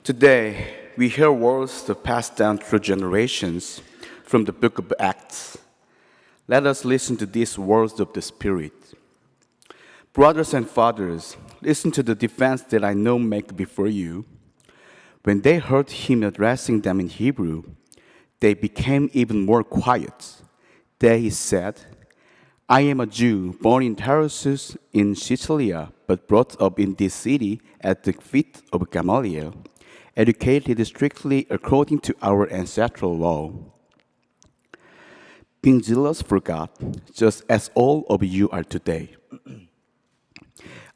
Today, we hear words that pass down through generations from the book of Acts. Let us listen to these words of the Spirit. Brothers and fathers, listen to the defense that I now make before you. When they heard him addressing them in Hebrew, they became even more quiet. Then he said, I am a Jew, born in Tarsus in Sicilia, but brought up in this city at the feet of Gamaliel, educated strictly according to our ancestral law. Being zealous for God, just as all of you are today.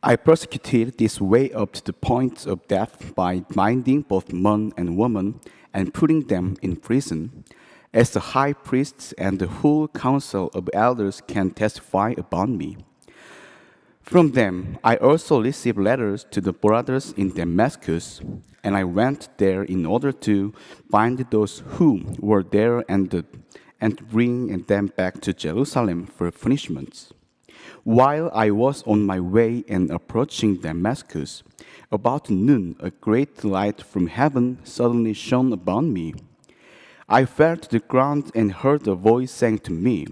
I persecuted this way up to the point of death by binding both man and woman and putting them in prison, as the high priests and the whole council of elders can testify about me. From them, I also received letters to the brothers in Damascus, and I went there in order to bind those who were there and bring them back to Jerusalem for punishment. While I was on my way and approaching Damascus, about noon a great light from heaven suddenly shone upon me. I fell to the ground and heard a voice saying to me,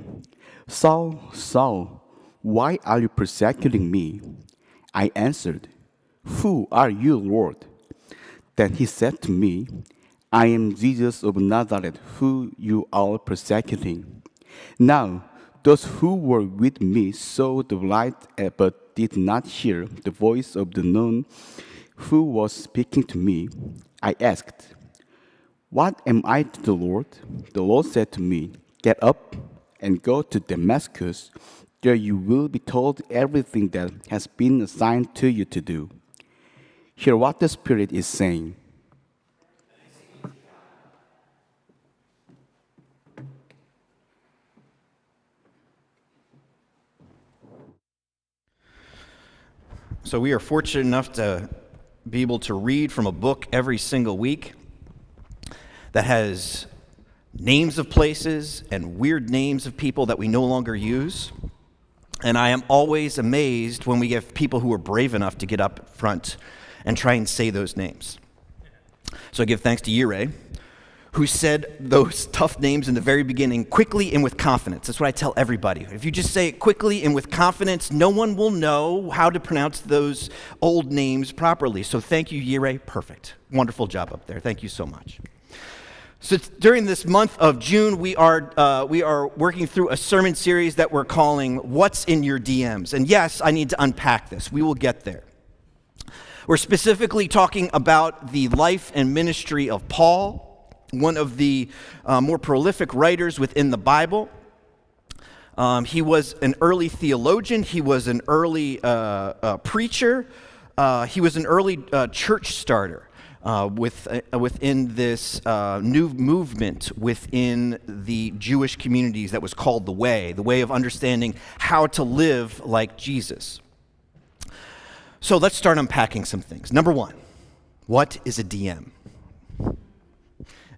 Saul, Saul, why are you persecuting me? I answered, Who are you, Lord? Then he said to me, I am Jesus of Nazareth, who you are persecuting. Now, those who were with me saw the light but did not hear the voice of the one who was speaking to me. I asked, What am I to the Lord? The Lord said to me, Get up and go to Damascus. There you will be told everything that has been assigned to you to do. Hear what the Spirit is saying. So we are fortunate enough to be able to read from a book every single week that has names of places and weird names of people that we no longer use. And I am always amazed when we get people who are brave enough to get up front and try and say those names. So I give thanks to Yirei, who said those tough names in the very beginning quickly and with confidence. That's what I tell everybody. If you just say it quickly and with confidence, no one will know how to pronounce those old names properly. So thank you, Yirei. Perfect. Wonderful job up there. Thank you so much. So during this month of June, we are working through a sermon series that we're calling What's in Your DMs? And yes, I need to unpack this. We will get there. We're specifically talking about the life and ministry of Paul, one of the more prolific writers within the Bible. He was an early theologian. He was an early preacher. He was an early church starter within this new movement within the Jewish communities that was called the way of understanding how to live like Jesus. So let's start unpacking some things. Number one, what is a DM?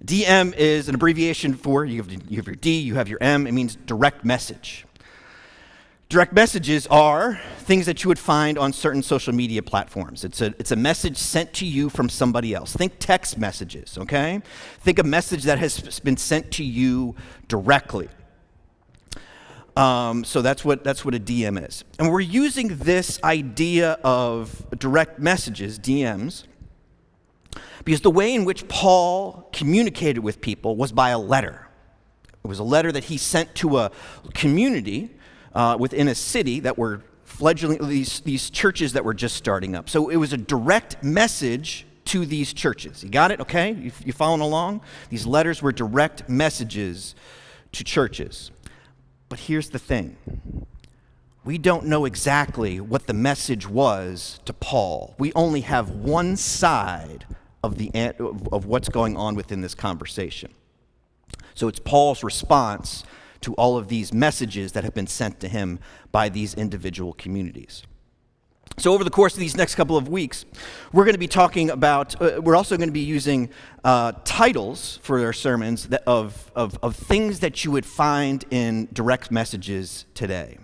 DM is an abbreviation for, you have your D, you have your M, it means direct message. Direct messages are things that you would find on certain social media platforms. It's a message sent to you from somebody else. Think text messages, okay? Think a message that has been sent to you directly. So that's what a DM is. And we're using this idea of direct messages, DMs, because the way in which Paul communicated with people was by a letter. It was a letter that he sent to a community within a city that were fledgling, these churches that were just starting up. So it was a direct message to these churches. You got it? Okay? You following along? These letters were direct messages to churches. But here's the thing. We don't know exactly what the message was to Paul. We only have one side of what's going on within this conversation. So it's Paul's response to all of these messages that have been sent to him by these individual communities. So over the course of these next couple of weeks, we're going to be talking about, we're also going to be using titles for our sermons of things that you would find in direct messages today.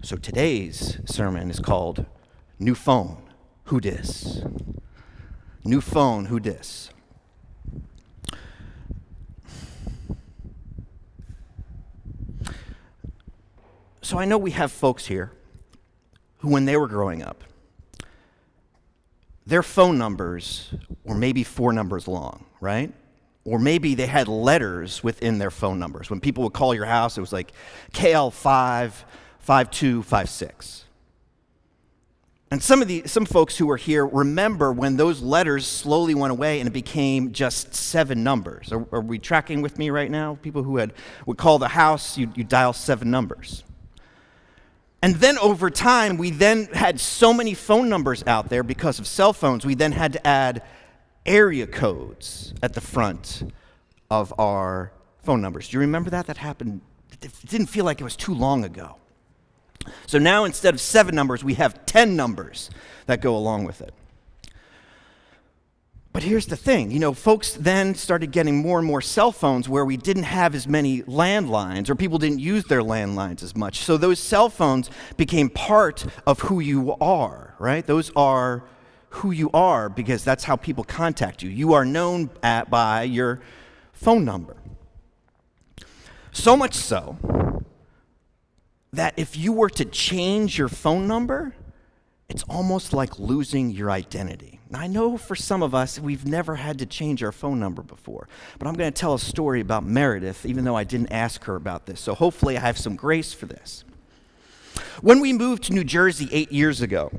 So today's sermon is called New Phone, Who Dis? New phone, who dis? So I know we have folks here who, when they were growing up, their phone numbers were maybe 4 numbers long, right? Or maybe they had letters within their phone numbers. When people would call your house, it was like KL5, 5256. And some folks who are here remember when those letters slowly went away and it became just 7 numbers. Are we tracking with me right now? People who would call the house, you dial 7 numbers. And then over time, we then had so many phone numbers out there because of cell phones, we then had to add area codes at the front of our phone numbers. Do you remember that? That happened. It didn't feel like it was too long ago. So now instead of 7 numbers, we have 10 numbers that go along with it. But here's the thing, folks then started getting more and more cell phones where we didn't have as many landlines, or people didn't use their landlines as much. So those cell phones became part of who you are, right? Those are who you are because that's how people contact you. You are known by your phone number. So much so that if you were to change your phone number, it's almost like losing your identity. Now, I know for some of us, we've never had to change our phone number before, but I'm going to tell a story about Meredith, even though I didn't ask her about this, so hopefully I have some grace for this. When we moved to New Jersey 8 years ago,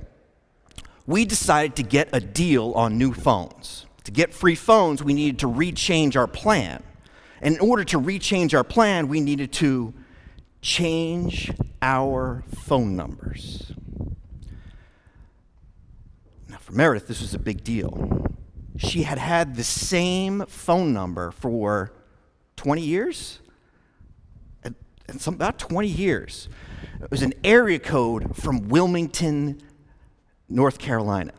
we decided to get a deal on new phones. To get free phones, we needed to rechange our plan. And in order to rechange our plan, we needed to change our phone numbers. Now, for Meredith, this was a big deal. She had had the same phone number for 20 years? About 20 years. It was an area code from Wilmington, North Carolina.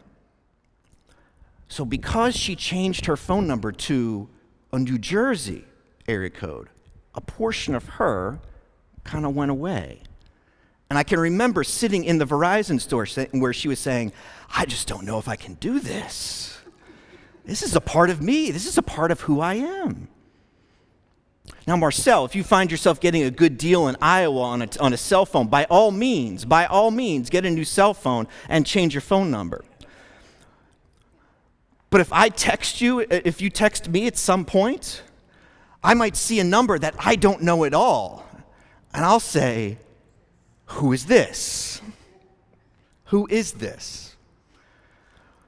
So because she changed her phone number to a New Jersey area code, a portion of her kind of went away. And I can remember sitting in the Verizon store where she was saying, I just don't know if I can do this. This is a part of me. This is a part of who I am. Now, Marcel, if you find yourself getting a good deal in Iowa on a cell phone, by all means, get a new cell phone and change your phone number. But if you text me at some point, I might see a number that I don't know at all. And I'll say, who is this? Who is this?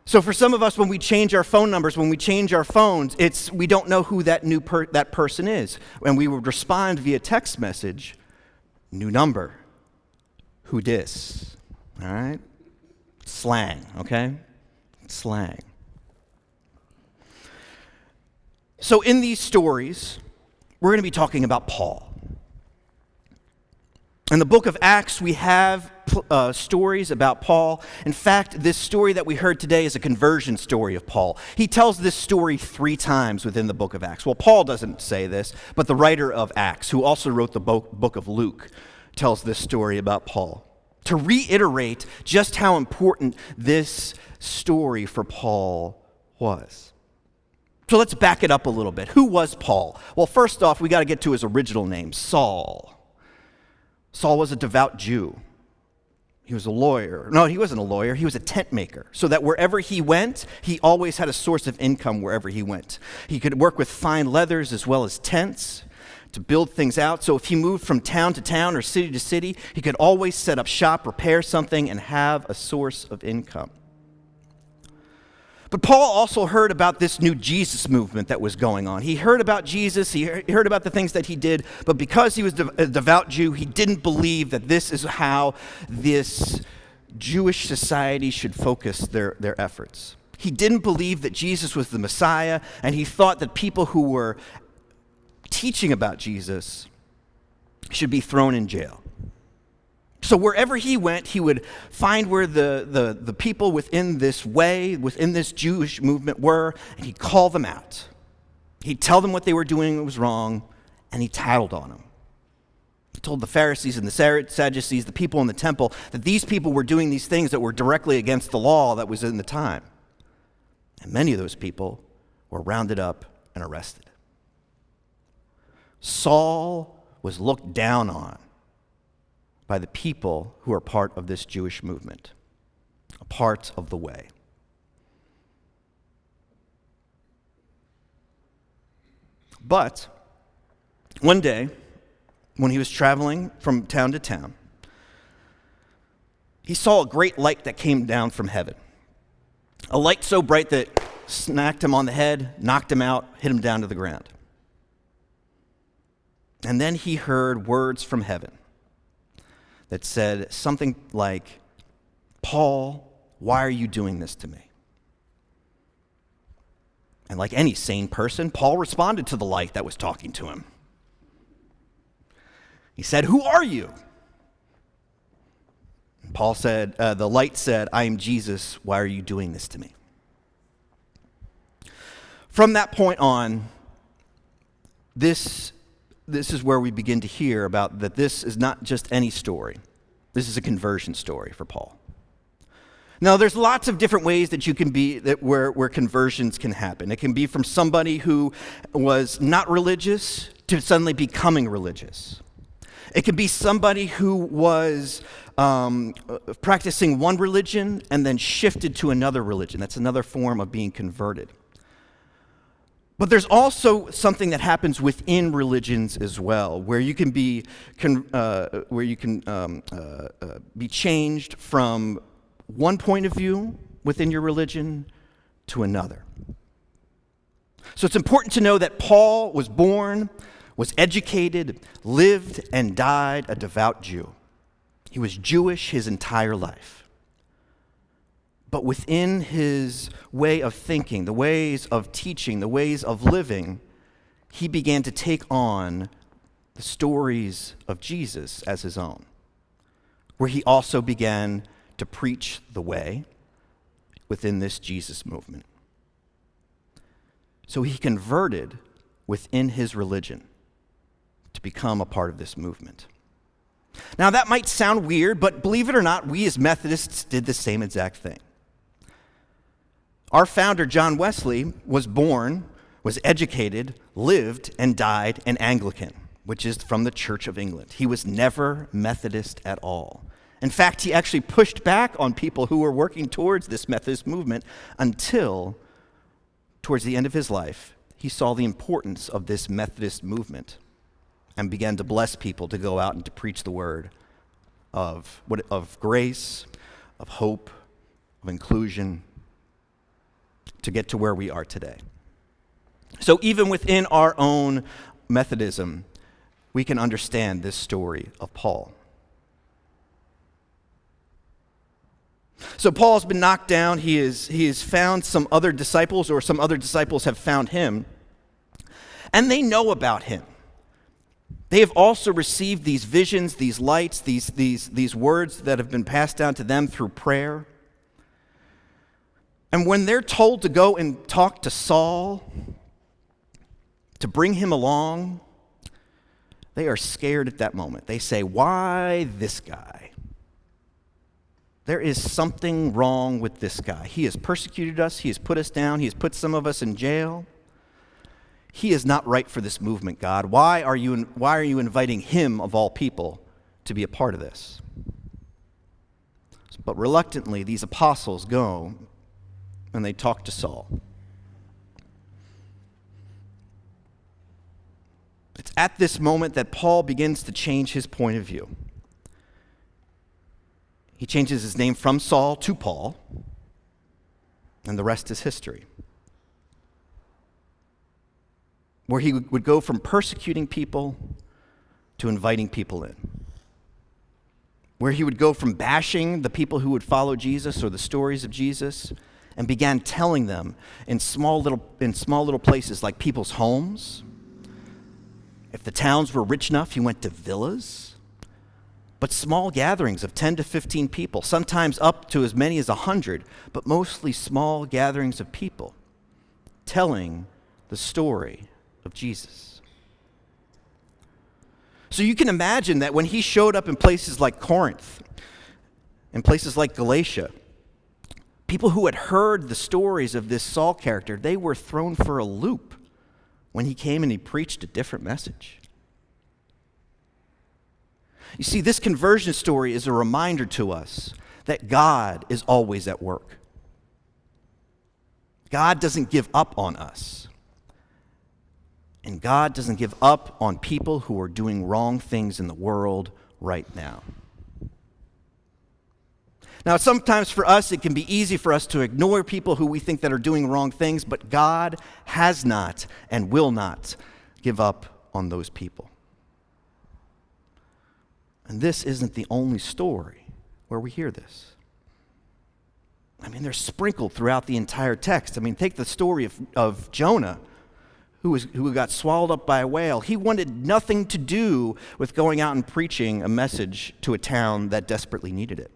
So for some of us, when we change our phone numbers, when we change our phones, we don't know who that person is. When we would respond via text message, new number, who dis? All right? Slang, okay? Slang. So in these stories, we're going to be talking about Paul. In the book of Acts, we have stories about Paul. In fact, this story that we heard today is a conversion story of Paul. He tells this story 3 times within the book of Acts. Well, Paul doesn't say this, but the writer of Acts, who also wrote the book of Luke, tells this story about Paul, to reiterate just how important this story for Paul was. So let's back it up a little bit. Who was Paul? Well, first off, we got to get to his original name, Saul. Saul was a devout Jew. He was a lawyer. No, he wasn't a lawyer. He was a tent maker. So that wherever he went, he always had a source of income wherever he went. He could work with fine leathers as well as tents to build things out. So if he moved from town to town or city to city, he could always set up shop, repair something, and have a source of income. But Paul also heard about this new Jesus movement that was going on. He heard about Jesus, he heard about the things that he did, but because he was a devout Jew, he didn't believe that this is how this Jewish society should focus their efforts. He didn't believe that Jesus was the Messiah, and he thought that people who were teaching about Jesus should be thrown in jail. So wherever he went, he would find where the people within this Jewish movement were, and he'd call them out. He'd tell them what they were doing that was wrong, and he tattled on them. He told the Pharisees and the Sadducees, the people in the temple, that these people were doing these things that were directly against the law that was in the time. And many of those people were rounded up and arrested. Saul was looked down on by the people who are part of this Jewish movement, a part of the way. But one day, when he was traveling from town to town, he saw a great light that came down from heaven. A light so bright that it smacked him on the head, knocked him out, hit him down to the ground. And then he heard words from heaven that said something like, "Paul, why are you doing this to me?" And like any sane person, Paul responded to the light that was talking to him. He said, "Who are you?" Paul said, the light said, "I am Jesus. Why are you doing this to me?" From that point on, this is where we begin to hear about that this is not just any story. This is a conversion story for Paul. Now, there's lots of different ways that you can be, where conversions can happen. It can be from somebody who was not religious to suddenly becoming religious. It can be somebody who was practicing one religion and then shifted to another religion. That's another form of being converted. But there's also something that happens within religions as well, where you can be be changed from one point of view within your religion to another. So it's important to know that Paul was born, was educated, lived, and died a devout Jew. He was Jewish his entire life. But within his way of thinking, the ways of teaching, the ways of living, he began to take on the stories of Jesus as his own, where he also began to preach the way within this Jesus movement. So he converted within his religion to become a part of this movement. Now that might sound weird, but believe it or not, we as Methodists did the same exact thing. Our founder, John Wesley, was born, was educated, lived, and died an Anglican, which is from the Church of England. He was never Methodist at all. In fact, he actually pushed back on people who were working towards this Methodist movement until, towards the end of his life, he saw the importance of this Methodist movement and began to bless people to go out and to preach the word of grace, of hope, of inclusion, to get to where we are today. So even within our own Methodism, we can understand this story of Paul. So Paul's been knocked down. He has found some other disciples, or some other disciples have found him, and they know about him. They have also received these visions, these lights, these words that have been passed down to them through prayer. And when they're told to go and talk to Saul, to bring him along, they are scared at that moment. They say, "Why this guy? There is something wrong with this guy. He has persecuted us. He has put us down. He has put some of us in jail. He is not right for this movement, God. Why are you inviting him, of all people, to be a part of this?" But reluctantly, these apostles go and they talk to Saul. It's at this moment that Paul begins to change his point of view. He changes his name from Saul to Paul, and the rest is history. Where he would go from persecuting people to inviting people in. Where he would go from bashing the people who would follow Jesus or the stories of Jesus, and began telling them in small little places like people's homes. If the towns were rich enough, he went to villas. But small gatherings of 10 to 15 people, sometimes up to as many as 100, but mostly small gatherings of people telling the story of Jesus. So you can imagine that when he showed up in places like Corinth, in places like Galatia, People who had heard the stories of this Saul character, they were thrown for a loop when he came and he preached a different message. You see, this conversion story is a reminder to us that God is always at work. God doesn't give up on us. And God doesn't give up on people who are doing wrong things in the world right now. Now, sometimes for us, it can be easy for us to ignore people who we think that are doing wrong things, but God has not and will not give up on those people. And this isn't the only story where we hear this. I mean, they're sprinkled throughout the entire text. I mean, take the story of Jonah, who got swallowed up by a whale. He wanted nothing to do with going out and preaching a message to a town that desperately needed it.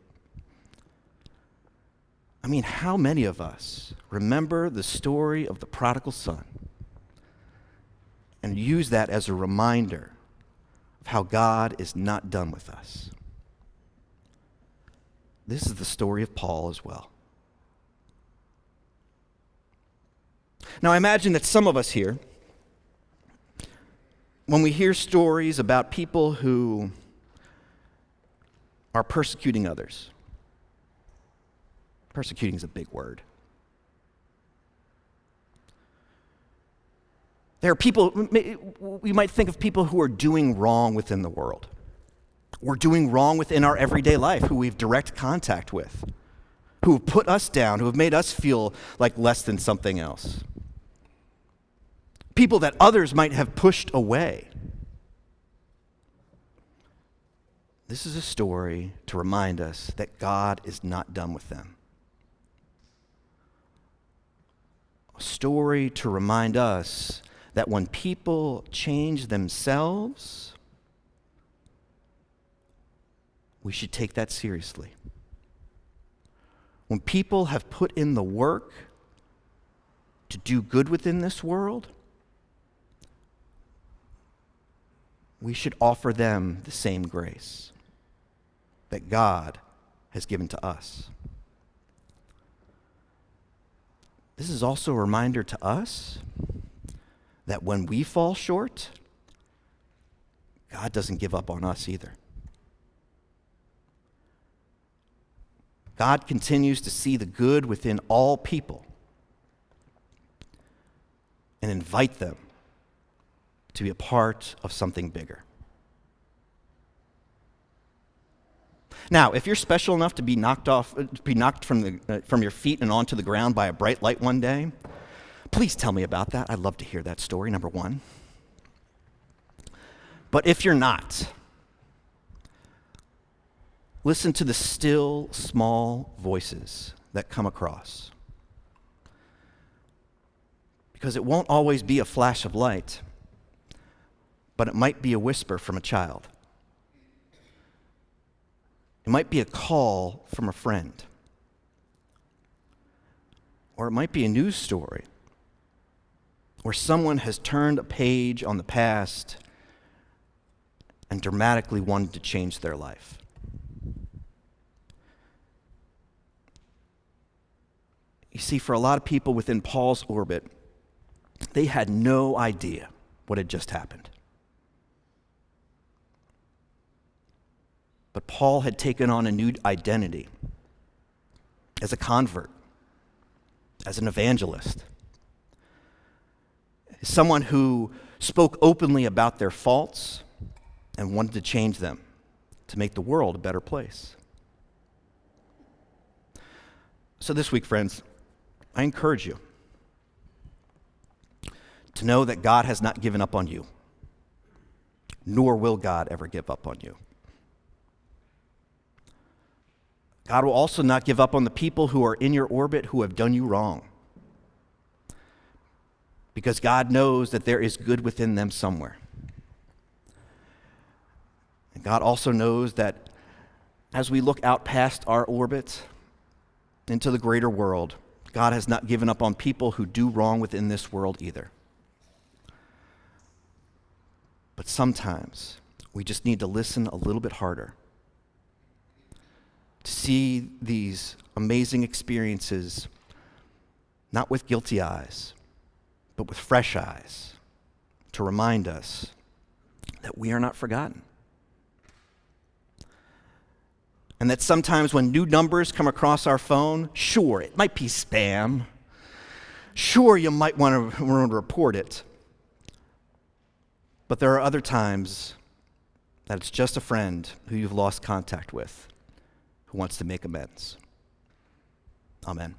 I mean, how many of us remember the story of the prodigal son and use that as a reminder of how God is not done with us? This is the story of Paul as well. Now, I imagine that some of us here, when we hear stories about people who are persecuting others, persecuting is a big word. There are people, we might think of people who are doing wrong within the world, or doing wrong within our everyday life, who we have direct contact with, who have put us down, who have made us feel like less than something else. People that others might have pushed away. This is a story to remind us that God is not done with them. A story to remind us that when people change themselves, we should take that seriously. When people have put in the work to do good within this world, we should offer them the same grace that God has given to us. This is also a reminder to us that when we fall short, God doesn't give up on us either. God continues to see the good within all people and invite them to be a part of something bigger. Now, if you're special enough to be knocked from your feet and onto the ground by a bright light one day, please tell me about that. I'd love to hear that story, number one. But if you're not, listen to the still, small voices that come across. Because it won't always be a flash of light, but it might be a whisper from a child. It might be a call from a friend. Or it might be a news story where someone has turned a page on the past and dramatically wanted to change their life. You see, for a lot of people within Paul's orbit, they had no idea what had just happened. But Paul had taken on a new identity as a convert, as an evangelist, as someone who spoke openly about their faults and wanted to change them to make the world a better place. So this week, friends, I encourage you to know that God has not given up on you, nor will God ever give up on you. God will also not give up on the people who are in your orbit who have done you wrong, because God knows that there is good within them somewhere. And God also knows that as we look out past our orbit into the greater world, God has not given up on people who do wrong within this world either. But sometimes we just need to listen a little bit harder to see these amazing experiences, not with guilty eyes, but with fresh eyes, to remind us that we are not forgotten. And that sometimes when new numbers come across our phone, sure, it might be spam. Sure, you might want to report it. But there are other times that it's just a friend who you've lost contact with who wants to make amends. Amen.